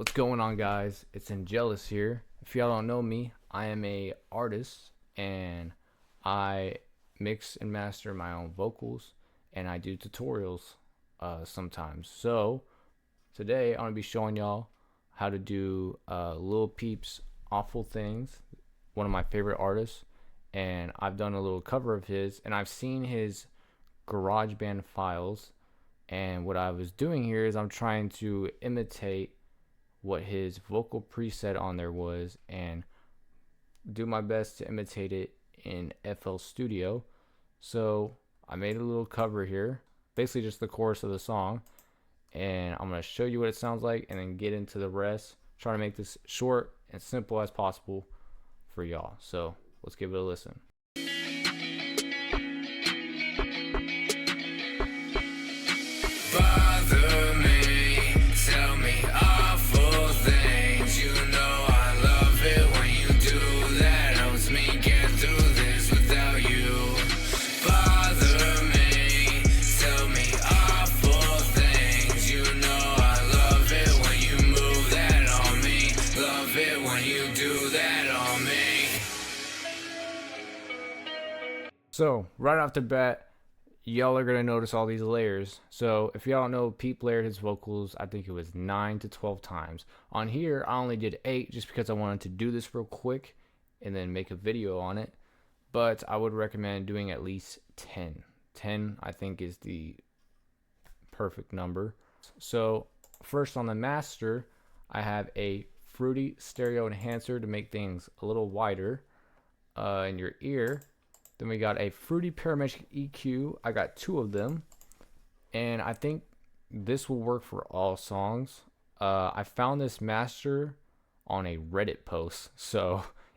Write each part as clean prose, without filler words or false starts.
What's going on, guys? It's Angelus here. If y'all don't know me, I am a artist and I mix and master my own vocals and I do tutorials sometimes. So today I'm gonna be showing y'all how to do Lilpeep's Awful Things, one of my favorite artists, and I've done a little cover of his and I've seen his GarageBand files, and what I was doing here is I'm trying to imitate what his vocal preset on there was and do my best to imitate it in Flstudio. So I made a little cover here, basically just the chorus of the song, and I'm going to show you what it sounds like and then get into the rest. Try to make this short and simple as possible for y'all. So let's give it a listen. Bother me, tell me awful things. You know I love it when you do that. Helps me get through this without you. Bother me, tell me awful things. You know I love it when you move that on me. Love it when you do that on me. So right off the bat, y'all are gonna notice all these layers. So if y'all don't know, Peep layered his vocals, I think it was 9 to 12 times. On here I only did 8 just because I wanted to do this real quick and then make a video on it, but I would recommend doing at least 10 I think is the perfect number. So first, on the master, I have a fruity stereo enhancer to make things a little wider in your ear. Then we got a fruity parametric EQ. I got 2 of them, and I think this will work for all songs. I found this master on a Reddit post,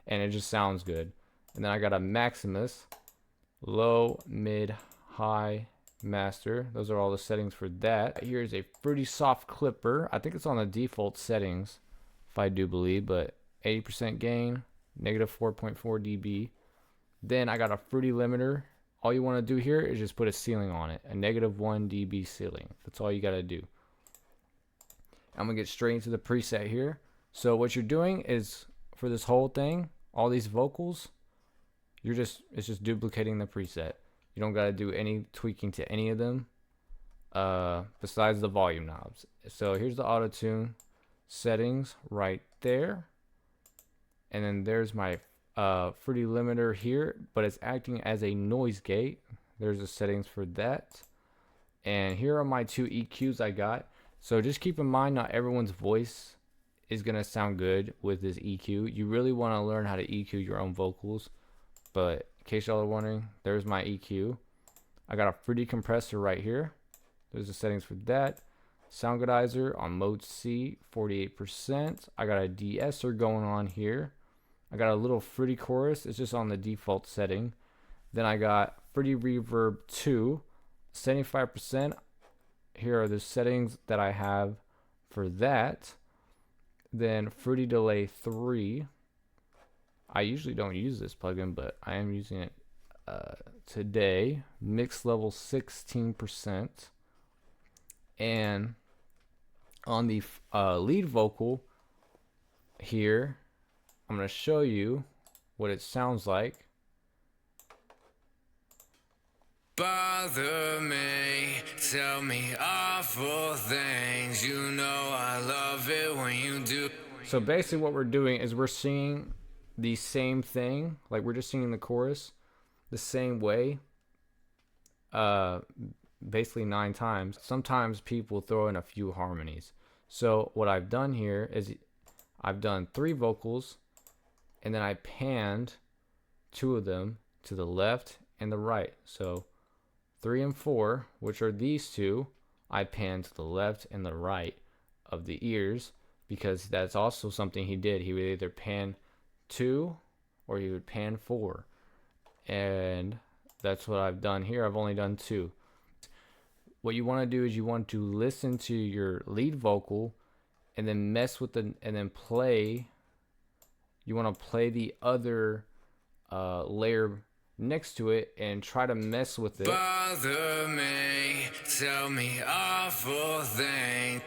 and it just sounds good. And then I got a Maximus, low, mid, high master. Those are all the settings for that. Here's a fruity soft clipper. I think it's on the default settings, if I do believe, but 80% gain, negative 4.4 dB. Then I got a fruity limiter. All you want to do here is just put a ceiling on it, a negative 1 dB ceiling. That's all you got to do. I'm going to get straight into the preset here. So what you're doing is, for this whole thing, all these vocals, it's just duplicating the preset. You don't got to do any tweaking to any of them besides the volume knobs. So here's the auto tune settings right there. And then there's my fruity limiter here, but it's acting as a noise gate. There's the settings for that. And here are my 2 EQs I got. So just keep in mind, not everyone's voice is gonna sound good with this EQ. You really want to learn how to EQ your own vocals, but in case y'all are wondering, there's my EQ. I got a fruity compressor right here. There's the settings for that. Sound Godizer on mode C, 48%. I got a de-esser going on here. I got a little fruity chorus. It's just on the default setting. Then I got fruity reverb 2, 75%. Here are the settings that I have for that. Then fruity delay 3. I usually don't use this plugin, but I am using it today. Mix level 16%. And on the lead vocal here, I'm going to show you what it sounds like. Bother me, tell me awful things. You know I love it when you do. So basically what we're doing is we're singing the same thing, like we're just singing the chorus the same way, basically 9 times. Sometimes people throw in a few harmonies. So what I've done here is I've done 3 vocals, and then I panned 2 of them to the left and the right. So 3 and 4, which are these 2, I panned to the left and the right of the ears, because that's also something he did. He would either pan 2 or he would pan 4. And that's what I've done here. I've only done 2. What you want to do is you want to listen to your lead vocal and then mess with and then play. You want to play the other layer next to it and try to mess with it. Bother me, tell me awful things.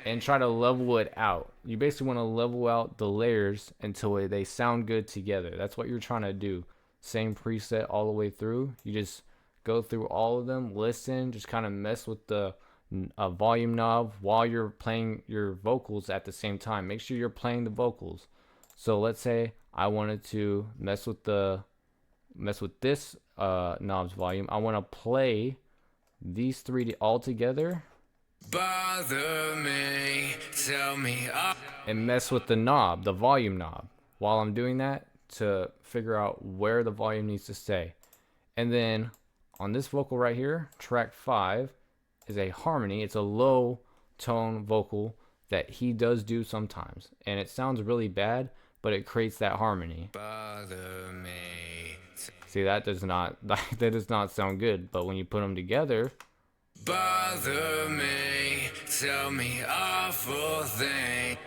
and try to level it out. You basically want to level out the layers until they sound good together. That's what you're trying to do. Same preset all the way through. You just go through all of them, listen, just kind of mess with the volume knob while you're playing your vocals at the same time. Make sure you're playing the vocals. So let's say I wanted to mess with this knob's volume. I want to play these three all together. Bother me, tell me and mess with the knob, the volume knob, while I'm doing that to figure out where the volume needs to stay. And then on this vocal right here, track 5 is a harmony. It's a low tone vocal that he does do sometimes, and it sounds really bad, but it creates that harmony. bother me. See, that does not sound good, but when you put them together, Bother me, tell me awful things.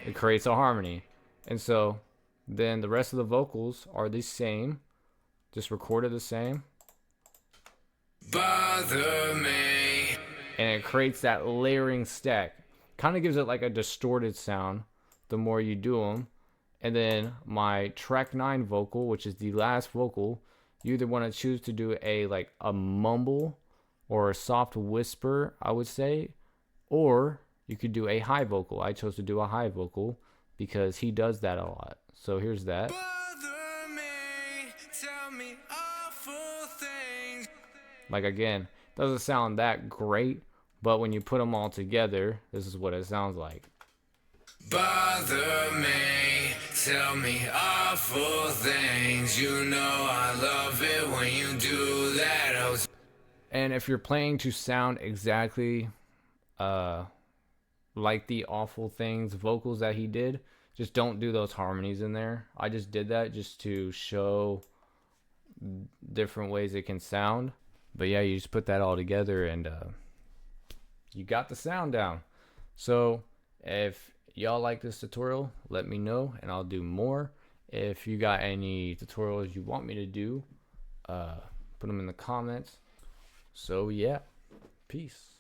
it creates a harmony. And so then the rest of the vocals are the same, just recorded the same, Bother me. and it creates that layering stack. Kind of gives it like a distorted sound the more you do them. And then my track 9 vocal, which is the last vocal, you either want to choose to do a mumble or a soft whisper, I would say, or you could do a high vocal. I chose to do a high vocal because he does that a lot. So here's that. Bother me, tell me awful things. Like, again, doesn't sound that great, but when you put them all together, this is what it sounds like. Bother me, tell me awful things. You know I love it when you do that. Oh, And if you're playing to sound exactly like the awful things vocals that he did, just don't do those harmonies in there. I just did that just to show different ways it can sound. But yeah, you just put that all together and you got the sound down. So if y'all like this tutorial, let me know and I'll do more. If you got any tutorials you want me to do, put them in the comments. So yeah, peace.